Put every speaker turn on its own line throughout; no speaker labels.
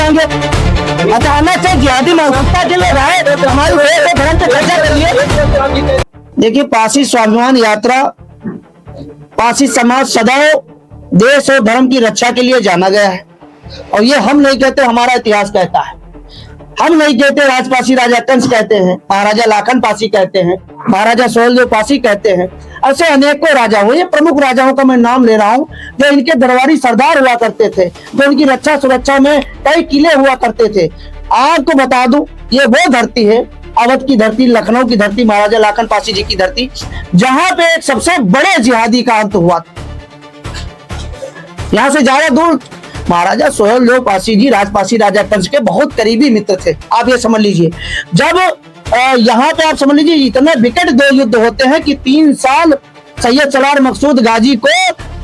जाएंगे। अचानक से जिहादी मानसिकता के लिए राय हमारी धर्म पे कब्जा कर लिए। देखिए, पासी स्वाभिमान यात्रा, पासी समाज सदैव देश और धर्म की रक्षा के लिए जाना गया है। और ये हम नहीं कहते, हमारा इतिहास कहता है। हम नहीं कहते, राजपासी राजा कंस कहते हैं, महाराजा लाखन पासी कहते हैं, महाराजा सोहेलदेव पासी कहते हैं। ऐसे अनेकों राजा हुए। ये प्रमुख राजाओं का मैं नाम ले रहा हूँ जो इनके दरबारी सरदार हुआ करते थे, जो इनकी रक्षा सुरक्षा में कई किले हुआ करते थे। आपको बता दूं, ये वो धरती है, अवध की धरती, लखनऊ की धरती, महाराजा लाखन पासी जी की धरती, जहां पे एक सबसे बड़े जिहादी का अंत हुआ। यहाँ से ज्यादा दूर महाराजा सोहेलदेव पासी जी राजपासी राजा कंस के बहुत करीबी मित्र थे। आप ये समझ लीजिए, जब यहाँ पे आप समझ लीजिए इतने विकट दो युद्ध होते हैं कि 3 साल सैयद सलार मकसूद गाजी को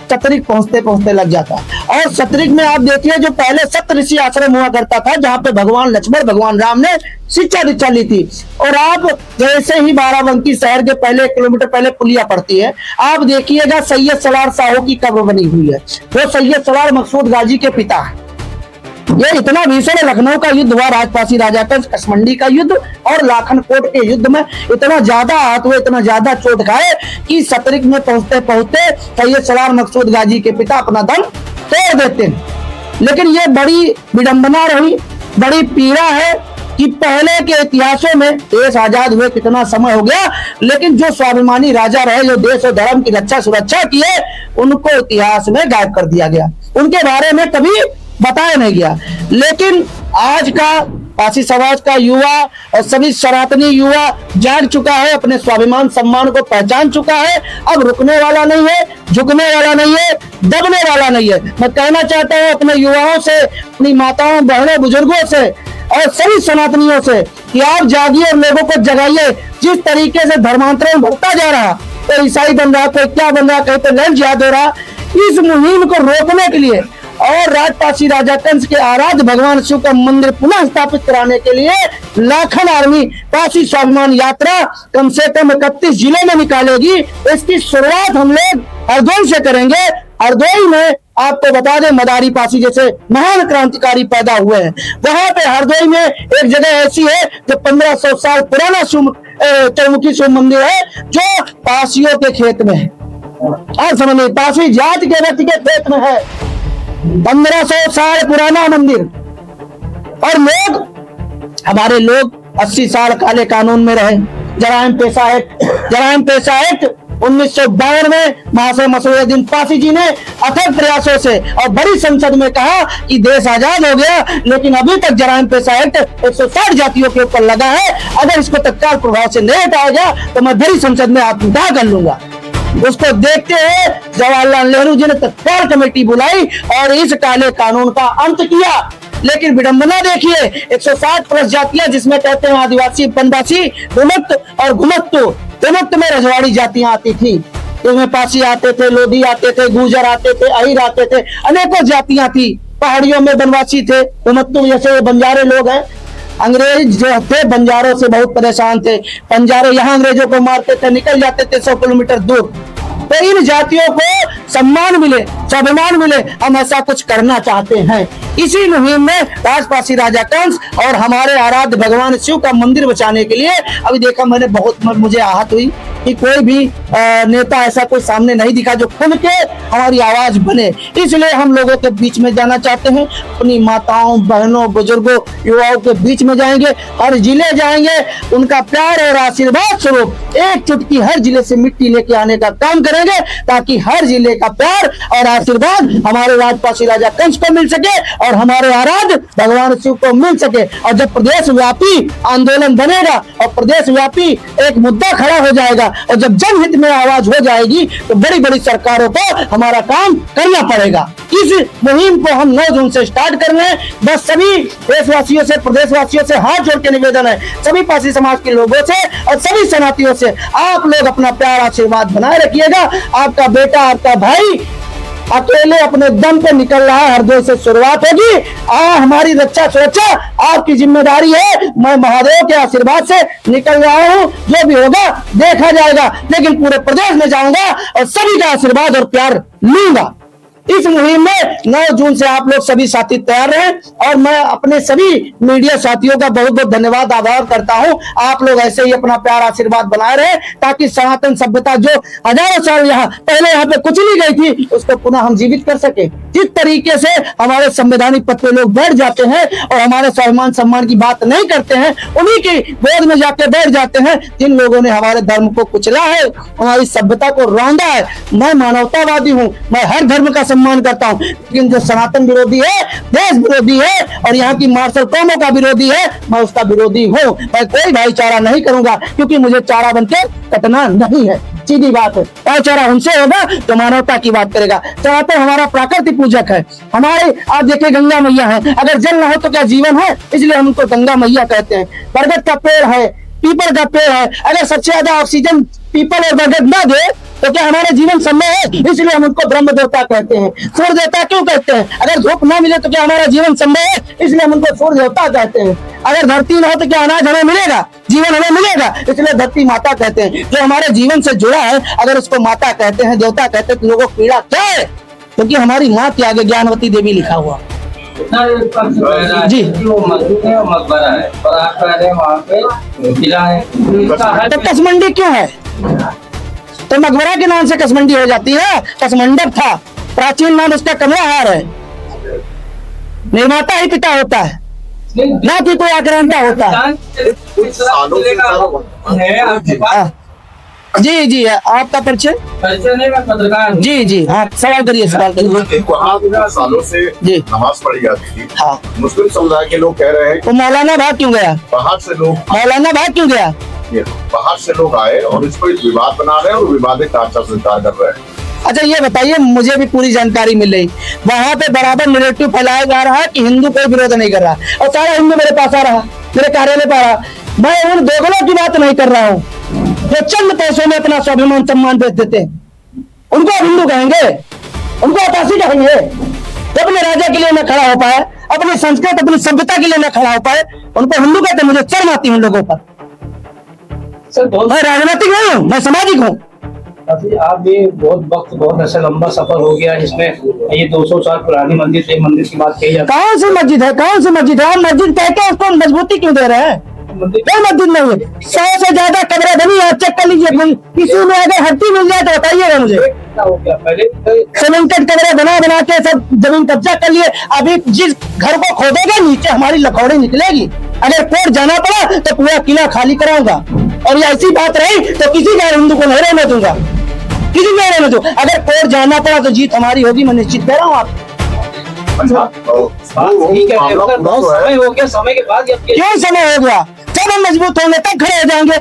सतरिक पहुंचते पहुंचते लग जाता है। और सतरिक में आप देखिए, जो पहले सप्त ऋषि आश्रम हुआ करता था, जहां पे भगवान लक्ष्मण भगवान राम ने शिक्षा दीक्षा ली थी। और आप जैसे ही बाराबंकी शहर के पहले 1 किलोमीटर पहले पुलिया पड़ती है, आप देखिएगा सैयद सलार साहू की कब्र बनी हुई है। वो सैयद सलार मकसूद गाजी के पिता है। ये इतना भीषण लखनऊ का युद्ध हुआ, राजपासी राजा कंस, कसमंडी का युद्ध और लाखन कोट के युद्ध में इतना ज्यादा आहत हुए, इतना ज्यादा चोट खाए कि सतरिक में पहुंचते पहुंचते सैयद सलार मकसूद गाजी के पिता अपना दम तोड़ देते हैं। लेकिन ये बड़ी विडंबना रही, बड़ी पीड़ा है कि पहले के इतिहासों में देश आजाद हुए कितना समय हो गया, लेकिन जो स्वाभिमानी राजा रहे, जो देश और धर्म की रक्षा सुरक्षा किए, उनको इतिहास में गायब कर दिया गया। उनके बारे में कभी बताया नहीं गया। लेकिन आज का पासी समाज का युवा और सभी सनातनी युवा जाग चुका है, अपने स्वाभिमान सम्मान को पहचान चुका है। अब रुकने वाला नहीं है, झुकने वाला नहीं है, दबने वाला नहीं है। मैं कहना चाहता हूँ अपने युवाओं से, अपनी माताओं बहनों बुजुर्गों से और सभी सनातनियों से कि आप जागिए और लोगों को जगाइए। जिस तरीके से धर्मांतरण बढ़ता जा रहा, कोई ईसाई बन रहा, कोई क्या बन रहा, कहीं पे लंच याद हो रहा, इस मुहिम को रोकने के लिए और राजपासी राजा कंस के आराध्य भगवान शिव का मंदिर पुनः स्थापित कराने के लिए लाखन आर्मी पासी स्वाभिमान यात्रा कम से कम 31 जिलों में निकालेगी। इसकी शुरुआत हम लोग हरदोई से करेंगे। हरदोई में आपको बता दें, मदारी पासी जैसे महान क्रांतिकारी पैदा हुए हैं। वहां पे हरदोई में एक जगह ऐसी है जो 1500 साल पुराना चौमुखी शिव मंदिर है, जो पासियों के खेत में है। और समझिए, पासी जाति के व्यक्ति के खेत में है। 1500 साल पुराना मंदिर। और हमारे लोग 80 साल काले कानून में रहे। जराइम पेशा एक्ट 1952 में महाशय मसूदुद्दीन पासी जी ने अथक प्रयासों से और बड़ी संसद में कहा कि देश आजाद हो गया, लेकिन अभी तक जराइम पेशा एक्ट 160 जातियों के ऊपर लगा है। अगर इसको तत्काल प्रभाव से नहीं हटाया गया तो मैं बड़ी संसद में आत्मदाह कर लूंगा। उसको देखते हुए जवाहरलाल नेहरू जी ने तत्काल कमेटी बुलाई और इस काले कानून का अंत किया। लेकिन विडंबना देखिए, 160 प्लस जातियां, जिसमें कहते हैं आदिवासी, बनवासी, विमुक्त और घुमत्तु। विमुक्त में रजवाड़ी जातियां आती थी, इसमें पासी आते थे, लोधी आते थे, गुर्जर आते थे, अहिर आते थे, अनेकों जातियां थी। पहाड़ियों में बनवासी थे, घुमत्तु जैसे बंजारे लोग हैं। अंग्रेज जो थे बंजारों से बहुत परेशान थे। बंजारे यहाँ अंग्रेजों को मारते थे, निकल जाते थे 100 किलोमीटर दूर। तो इन जातियों को सम्मान मिले, स्वाभिमान मिले, हम ऐसा कुछ करना चाहते हैं। इसी मुहिम में राजपासी राजा कंस और हमारे आराध्य भगवान शिव का मंदिर बचाने के लिए अभी देखा मैंने, बहुत मुझे आहत हुई कि कोई भी नेता ऐसा कोई सामने नहीं दिखा जो खुल के हमारी आवाज बने। इसलिए हम लोगों के बीच में जाना चाहते हैं, अपनी माताओं बहनों बुजुर्गों युवाओं के बीच में जाएंगे, हर जिले जाएंगे, उनका प्यार और आशीर्वाद स्वरूप एक चुटकी हर जिले से मिट्टी लेके आने का काम करेंगे, ताकि हर जिले का प्यार और आशीर्वाद हमारे राजपासी राजा कंस को मिल सके और हमारे आराध्य भगवान शिव को मिल सके। और जब प्रदेश व्यापी आंदोलन बनेगा और प्रदेश व्यापी एक मुद्दा खड़ा हो जाएगा और जब जनहित में आवाज हो जाएगी तो बड़ी बड़ी सरकारों को हमारा काम करना पड़ेगा। इस मुहिम को हम 9 जून से स्टार्ट कर रहे हैं। बस सभी देशवासियों से, प्रदेशवासियों से हाथ जोड़ के निवेदन है, सभी पासी समाज के लोगों से और सभी सनातियों से, आप लोग अपना प्यार आशीर्वाद बनाए रखिएगा। आपका बेटा, आपका भाई अकेले अपने दम पे निकल रहा है, हरदोई से शुरुआत होगी। हमारी रक्षा सुरक्षा आपकी जिम्मेदारी है। मैं महादेव के आशीर्वाद से निकल रहा हूँ, जो भी होगा देखा जाएगा, लेकिन पूरे प्रदेश में जाऊंगा और सभी का आशीर्वाद और प्यार लूंगा। इस मुहिम में 9 जून से आप लोग सभी साथी तैयार रहें और मैं अपने सभी मीडिया साथियों का बहुत बहुत धन्यवाद आभार करता हूं। आप लोग ऐसे ही अपना प्यार आशीर्वाद बनाए रहे ताकि सनातन सभ्यता जो हजारों साल पहले यहाँ पे कुछ नहीं गई थी उसको पुनः हम जीवित कर सके। जिस तरीके से हमारे संवैधानिक पद पे लोग बैठ जाते हैं और हमारे स्वाभिमान सम्मान की बात नहीं करते हैं, उन्हीं की गोद में जाके बैठ जाते हैं जिन लोगों ने हमारे धर्म को कुचला है, हमारी सभ्यता को रौंदा है। मैं मानवतावादी हूँ, मैं हर धर्म का सम्मान करता हूँ, लेकिन जो सनातन विरोधी है, देश विरोधी है और यहाँ की मार्शल कौमों का विरोधी है, मैं उसका विरोधी हूँ। मैं कोई भाईचारा नहीं करूंगा क्योंकि मुझे चारा बनके कटना नहीं है। सीधी बात है, भाईचारा उनसे होगा जो मानवता की बात करेगा। सनातन हमारा प्राकृति पूजक है। हमारे आप देखिए गंगा मैया है, अगर जल ना हो तो क्या जीवन है, इसलिए हम उनको गंगा मैया कहते हैं। बरगद का पेड़ है, पीपल का पेड़ है, अगर सबसे ज्यादा ऑक्सीजन पीपल और बरगद ना दे तो क्या हमारे जीवन संभव है, इसलिए हम उनको ब्रह्म देवता कहते हैं। सूर्य देवता क्यों कहते हैं, अगर धूप ना मिले तो क्या हमारा जीवन संभव है, इसलिए हम उनको सूर्य देवता कहते हैं। अगर धरती ना हो तो क्या अनाज हमें मिलेगा, जीवन हमें मिलेगा, इसलिए धरती माता कहते हैं। जो हमारे जीवन से जुड़ा है अगर उसको माता कहते हैं, देवता कहते हैं, तो लोगों को पीड़ा क्या है, क्योंकि हमारी माँ के आगे ज्ञानवती देवी लिखा हुआ जी।
वो मस्जिद है और मकबरा है और आप कह रहे हैं वहाँ पे किला है,
तो कसमंडी क्यों है, तो मकबरा के नाम से कसमंडी हो जाती है। कसमंडप था, प्राचीन नाम उसका कमलाहार है। निर्माता ही पिता होता है, ना कि कोई आक्रांता होता है। जी जी, आपका परिचय?
परिचय नहीं, मैं पत्रकार।
जी जी, हाँ सवाल करिए, सवाल करिए।
वहाँ सालों से
जी
नमाज पढ़ी जाती थी।
हाँ,
मुस्लिम समुदाय के लोग कह रहे हैं
तो मौलाना भाग क्यों गया,
बाहर से लोग
मौलाना भाग क्यों गया?
बाहर से लोग आए और इसको एक विवाद बना रहे हैं और विवादित ढांचा स्वीकार कर रहे हैं।
अच्छा ये बताइए, मुझे भी पूरी जानकारी मिल रही, वहाँ पे बराबर नैरेटिव फैलाया जा रहा है कि हिंदू कोई विरोध नहीं कर रहा और सारा हिंदू मेरे पास आ रहा, मेरे कार्यालय पर आ रहा। मैं उन दोगलों की बात नहीं कर रहा हूँ जो चंद पैसों में अपना स्वाभिमान सम्मान बेच देते हैं, उनको हिंदू कहेंगे, उनको अपासी कहेंगे। तो अपने राजा के लिए न खड़ा हो पाए, अपनी संस्कृत अपनी सभ्यता के लिए न खड़ा हो पाए, उनको हिंदू कहते। मुझे शर्म आती है उन लोगों पर। मैं राजनीतिक नहीं हूँ, मैं सामाजिक हूँ।
आप भी बहुत ऐसा लंबा सफर हो गया जिसमें ये 200 साल पुरानी मंदिर से मंदिर की बात कही जाती है।
कौन सी मस्जिद है, कौन सी मस्जिद है? मस्जिद कहते हैं उसको मजबूती क्यों दे रहे हैं? कोई मस्जिद नहीं है। 100 से ज्यादा कब्रें बनी है, चेक कर लीजिए। किसी में अगर हड्डी मिल जाए तो बताइएगा मुझे।
हो गया पहले
सीमेंटेड कब्रें बना के सब जमीन कब्जा कर लिए। अभी जिस घर को खोदेगा नीचे हमारी लकौड़ी निकलेगी। अगर कोर्ट जाना पड़ा तो पूरा किला खाली कराऊंगा, और ये ऐसी बात रही तो किसी का हिंदू को नहीं रहने दूंगा, किसी को रहने दूंगा। अगर कोर्ट जाना पड़ा तो जीत हमारी होगी, मैं निश्चित कह रहा हूँ। आप
ठीक है, समय हो गया, समय के बाद
क्यों समय हो गया? जब हम मजबूत होंगे तब खड़े हो जाएंगे।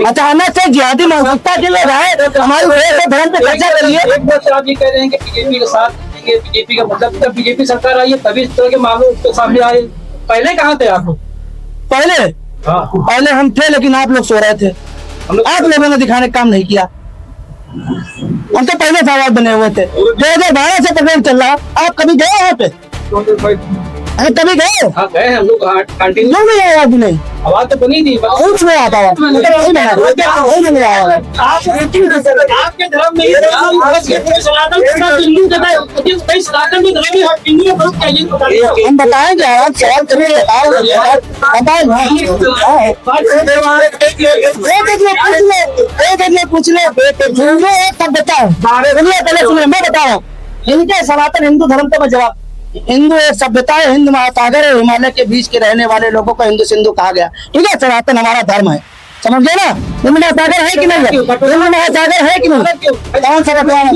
अचानक से जिहादी मानसिकता के लिए हमारे धर्म पे कब्जा करिए।
एक बात आप ये कह रहे हैं कि बीजेपी के साथ, बीजेपी का मतलब तब बीजेपी सरकार आई है तभी इस तरह के मामले उसके सामने आए। पहले कहाँ थे आप लोग?
पहले हम थे, लेकिन आप लोग सो रहे थे। आप लोगों ने दिखाने का काम नहीं किया। हम तो पहले सवाल बने हुए थे। 2012 से प्रोग्राम चल रहा। आप कभी गए वहाँ पे? कभी गए?
हाँ गए हम लोग, कंटिन्यू
नहीं आया अभी नहीं।
आवाज तो बनी थी,
कुछ नहीं आता है।
आपके धर्म में
हम बताएंगे, आप सवाल करिए, पूछ ले तब बताओ। पहले सुनिए, मैं बता रहा हूँ। इनके सनातन हिंदू धर्म का जवाब, हिंदू एक सभ्यता है, हिंद महासागर है, हिमालय के बीच के रहने वाले लोगों को हिंदू सिंधु कहा गया। ठीक है, सनातन हमारा धर्म है, समझ गए ना? हिंद महासागर है कि नहीं है? हिंद महासागर है कि नहीं? कौन सा बताया?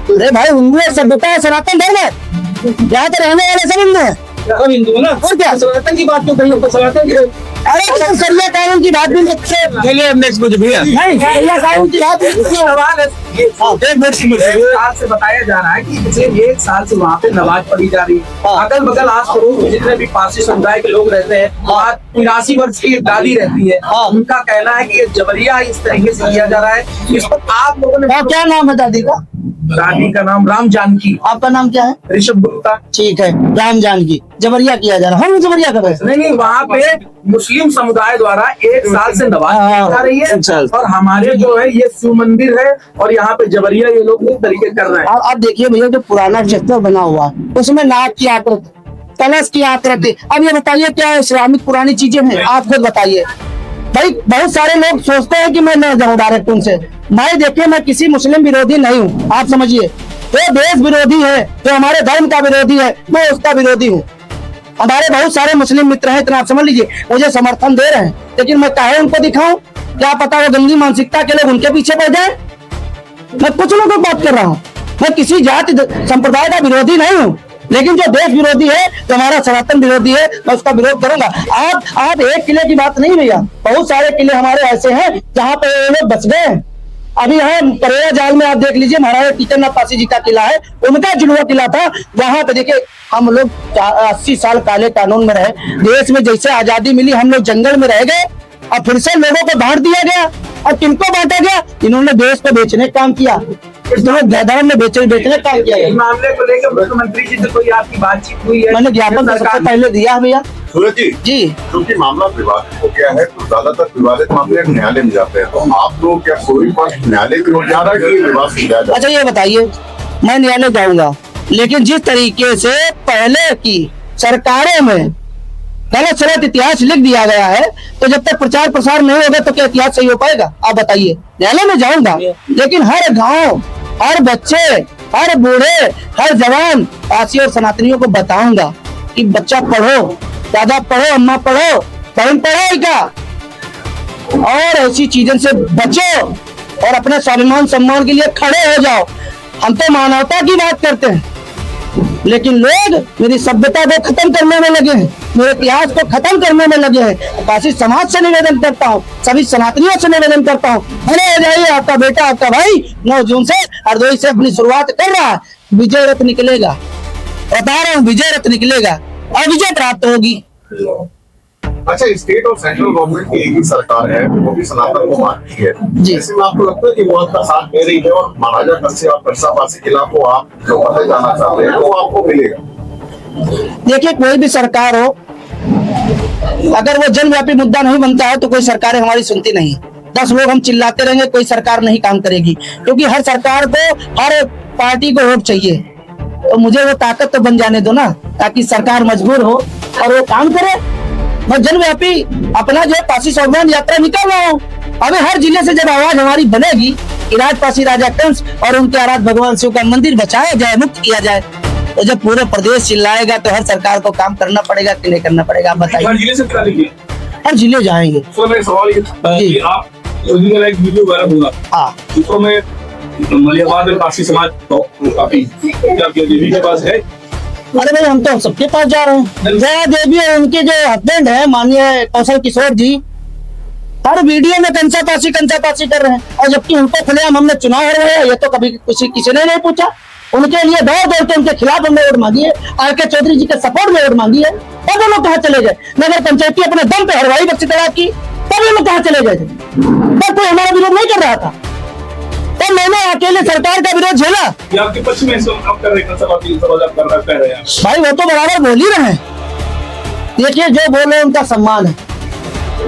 अरे भाई, हिंदू एक सभ्यता है, सनातन धर्म है, यहाँ तो रहने वाले सब हिंदू है।
हिंदू है ना,
और क्या?
सनातन की बात क्यों कही? सनातन की
अरे सरिया कानून की बात भी नहीं, सरिया कानून की बात
साल से बताया जा रहा है कि पिछले 1 साल से वहाँ पे नमाज पढ़ी जा रही है। अगल बगल आस पड़ोस जितने भी पारसी समुदाय के लोग रहते हैं, वहाँ 83 वर्ष की दादी रहती है। उनका कहना है कि ये जबरिया इस तरीके से किया जा रहा है। इसको आप लोगों ने
क्या नाम है दादी का?
दादी का नाम राम जानकी,
आपका नाम क्या है?
ऋषभ गुप्ता।
ठीक है, राम जानकी। जबरिया किया जा रहा है, हम जबरिया कर रहे हैं।
नहीं, वहाँ पे मुस्लिम समुदाय द्वारा 1 साल से नमाज पढ़ी जा रही है, और हमारे जो है ये शिव मंदिर है, और यहाँ पे जबरिया ये लोग इस तरीके कर रहे हैं।
और अब देखिए भैया, जो पुराना क्षेत्र बना हुआ है उसमें नाक की आकृति, कलश की आकृति, अब ये बताइए क्या इस्लामिक पुरानी चीजें हैं? आप खुद बताइए भाई। बहुत सारे लोग सोचते हैं कि मैं न जाऊं डायरेक्ट उनसे। भाई देखिए, मैं किसी मुस्लिम विरोधी नहीं हूँ, आप समझिए। जो देश विरोधी है, जो हमारे धर्म का विरोधी है, मैं उसका विरोधी हूँ। हमारे बहुत सारे मुस्लिम मित्र हैं, इतना आप समझ लीजिए, मुझे समर्थन दे रहे हैं, लेकिन मैं काहे उनको दिखाऊं? क्या पता वो गंदी मानसिकता के लोग उनके पीछे पड़ जाए। मैं कुछ लोगों की बात कर रहा हूँ, मैं किसी जाति संप्रदाय का विरोधी नहीं हूँ, लेकिन जो देश विरोधी है, जो हमारा सनातन विरोधी है, मैं उसका विरोध करूंगा। आप एक किले की बात नहीं भैया, बहुत सारे किले हमारे ऐसे हैं जहाँ पे ये लोग बच गए हैं। अभी यहाँ करेरा जाल में आप देख लीजिए, महाराजा कीचकनाथ पासी जी का किला है, उनका जुड़वा किला था। वहां पे देखिए, हम लोग 80 साल काले कानून में रहे, देश में जैसे आजादी मिली हम लोग जंगल में रह गए, और फिर से लोगों को बांट दिया गया। और किनको बांटा गया? इन्होंने देश को बेचने का काम किया, धर्म में बेचने का काम किया।
इस मामले को लेकर मुख्यमंत्री जी से कोई आपकी बातचीत हुई है?
मैंने ज्ञापन तो सबसे पहले दिया है भैया
सूरज जी,
जी।
क्योंकि मामला विवादित हो गया है, तो ज्यादातर विवादित मामले न्यायालय में जाते हैं, तो आप लोग क्या कोई पक्ष न्यायालय की ओर जा रहा है कि विवाद सुलझाया जाए?
अच्छा ये बताइए, मैं न्यायालय जाऊंगा, लेकिन जिस तरीके से पहले की सरकारों में गलत सलत इतिहास लिख दिया गया है, तो जब तक प्रचार प्रसार नहीं होगा तो क्या इतिहास सही हो पाएगा? आप बताइए। न्यायालय में जाऊंगा, लेकिन हर गांव, हर बच्चे, हर बूढ़े, हर जवान पासी और सनातनियों को बताऊंगा कि बच्चा पढ़ो, दादा पढ़ो, अम्मा पढ़ो, बहन पढ़ो का, और ऐसी चीजों से बचो और अपने स्वाभिमान सम्मान के लिए खड़े हो जाओ। हम तो मानवता की बात करते हैं, लेकिन लोग मेरी सभ्यता को खत्म करने में लगे हैं, मेरे इतिहास को खत्म करने में लगे हैं। काशी समाज से निवेदन करता हूँ, सभी सनातनियों से निवेदन करता हूँ, खड़े हो जाइए। आपका बेटा, आपका भाई 9 जून से हरदोई से अपनी शुरुआत कर रहा है, विजय रथ निकलेगा, बता रहा हूँ, विजय रथ निकलेगा और विजय प्राप्त होगी।
अच्छा, स्टेट और सेंट्रल गवर्नमेंट की एक ही सरकार है, वो भी सनातन को मानती है,
जी।
ऐसे में आपको लगता है कि वो आपका साथ दे रही है, और महाराजा कश्यप और परसापासी किला को आप जो पता जाना चाहते हैं, वो आपको मिलेगा?
देखिए, कोई भी सरकार हो, अगर वो जनव्यापी मुद्दा नहीं बनता है तो कोई सरकारें हमारी सुनती नहीं। 10 लोग हम चिल्लाते रहेंगे, कोई सरकार नहीं काम करेगी, क्योंकि हर सरकार को, हर पार्टी को वोट चाहिए। तो मुझे वो ताकत तो बन जाने दो ना, ताकि सरकार मजबूर हो और वो काम करे। मैं जनव्यापी अपना जो काशी स्वाभिमान यात्रा निकल रहा हूँ। अभी हर जिले से जब आवाज हमारी बनेगी कि राजपासी राजा कंस और उनके आराध्य भगवान शिव का मंदिर बचाया जाए, मुक्त किया जाए, तो जब पूरे प्रदेश चिल्लाएगा तो हर सरकार को काम करना पड़ेगा कि नहीं करना पड़ेगा? आप बताइए।
हर जिले से करा लीजिए।
हर जिले जाएंगे।
तो मेरा सवाल ये था
जी।
कि आप उस दिन मेरा एक वीडियो वायरल हुआ,
हाँ,
जिसको मैं मलियाबाद में काशी समाज काफी देवी के पास है।
अरे भाई, हम तो सबके पास जा रहे हैं। जया देवी और उनके जो हस्बैंड है माननीय कौशल किशोर जी, हर वीडियो में कंसा पासी कर रहे हैं, और जबकि उनको खुलेआम हमने चुनाव हरवाया, ये तो कभी किसी ने नहीं पूछा। उनके लिए दौड़ के उनके खिलाफ हमने वोट मांगी है, आर.के. चौधरी जी के सपोर्ट में वोट मांगी है, तब वो लोग कहाँ चले गए? नगर पंचायती अपने दम पे हरवाई बख्शी तलाक की, तब वो लोग कहाँ चले गए? तब कोई हमारा विरोध नहीं कर रहा था, तब मैंने अकेले सरकार का विरोध झेला।
ये आपके पक्ष में आप कर रहे हैं।
भाई वो तो बराबर बोल ही रहे हैं, देखिए जो बोले उनका सम्मान है,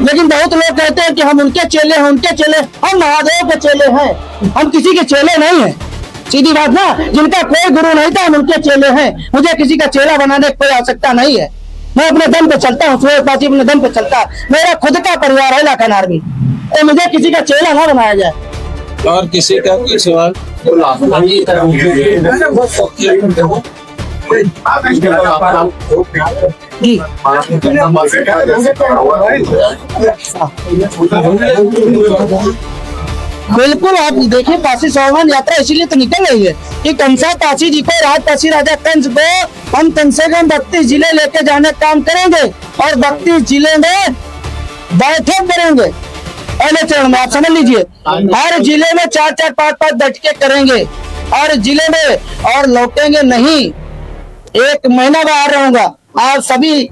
लेकिन बहुत लोग कहते हैं कि हम उनके चेले हैं, हम महादेव के चेले हैं, हम किसी के चेले नहीं हैं। सीधी बात ना, जिनका कोई गुरु नहीं था हम उनके चेले हैं, मुझे किसी का चेला बनाने की कोई आवश्यकता नहीं है। मैं अपने दम पे चलता हूँ, सूरजपासी अपने दम पे चलता है, मेरा खुद का परिवार है लाखन आर्मी, तो मुझे किसी का चेला ना बनाया जाए।
और किसी का कोई सवाल?
जी, बिल्कुल। आप देखिए, काशी स्वाभिमान यात्रा इसीलिए तो निकल रही है कि कंसा पासी जी को, राजपासी राजा कंस को हम कम से कम 32 जिले लेके जाने का काम करेंगे, और 32 जिले में बैठक करेंगे पहले चरण में। आप समझ लीजिए, हर जिले में 4-4, 5-5 बैठकें करेंगे, और जिले में और लौटेंगे नहीं। 1 महीना बाहर रहूंगा। आप सभी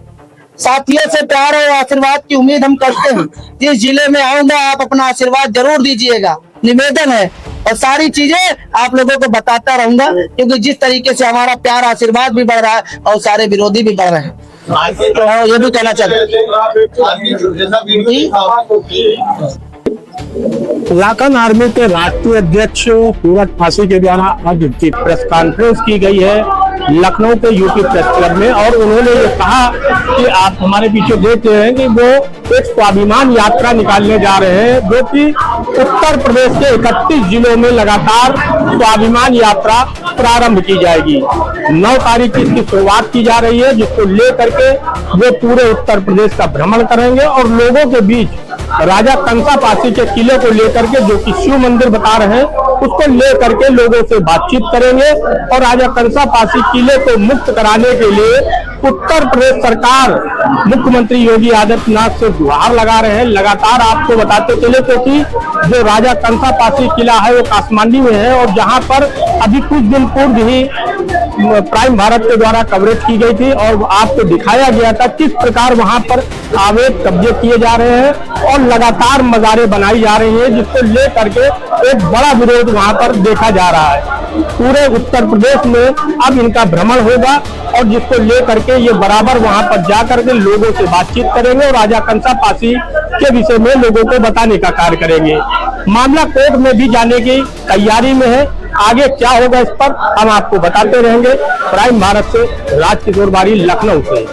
साथियों से प्यार और आशीर्वाद की उम्मीद हम करते हैं। जिस जिले में आऊंगा आप अपना आशीर्वाद जरूर दीजिएगा, निवेदन है। और सारी चीजें आप लोगों को बताता रहूंगा, क्योंकि जिस तरीके से हमारा प्यार आशीर्वाद भी बढ़ रहा है और सारे विरोधी भी बढ़ रहे हैं। तो ये भी कहना चाहते
उत्तराखंड आर्मी के राष्ट्रीय अध्यक्ष सूरज फांसी के द्वारा आज प्रेस कॉन्फ्रेंस की गई है लखनऊ के यूपी प्रेस क्लब में, और उन्होंने ये कहा कि आप हमारे पीछे देख रहे हैं कि वो एक स्वाभिमान यात्रा निकालने जा रहे हैं, जो कि उत्तर प्रदेश के 31 जिलों में लगातार स्वाभिमान यात्रा प्रारंभ की जाएगी। 9 तारीख की इसकी शुरुआत की जा रही है, जिसको लेकर के वो पूरे उत्तर प्रदेश का भ्रमण करेंगे और लोगों के बीच राजा कंसापासी के किले को लेकर के, जो कि शिव मंदिर बता रहे हैं, उसको लेकर के लोगों से बातचीत करेंगे और राजा कंसापासी किले को मुक्त कराने के लिए उत्तर प्रदेश सरकार मुख्यमंत्री योगी आदित्यनाथ से गुहार लगा रहे हैं। लगातार आपको बताते चले, क्योंकि जो राजा कंसापासी किला है वो काठमांडू में है, और जहां पर अभी कुछ दिन पूर्व ही प्राइम भारत के द्वारा कवरेज की गई थी और आपको दिखाया गया था किस प्रकार वहां पर अवैध कब्जे किए जा रहे हैं और लगातार मज़ारें बनाई जा रही है, जिसको लेकर के एक बड़ा विरोध वहां पर देखा जा रहा है। पूरे उत्तर प्रदेश में अब इनका भ्रमण होगा और जिसको लेकर के ये बराबर वहां पर जाकर के लोगों से बातचीत करेंगे और राजा कंसापासी के विषय में लोगों को बताने का कार्य करेंगे। मामला कोर्ट में भी जाने की तैयारी में है। आगे क्या होगा इस पर हम आपको बताते रहेंगे। प्राइम भारत से राज किशोर बारी, लखनऊ से।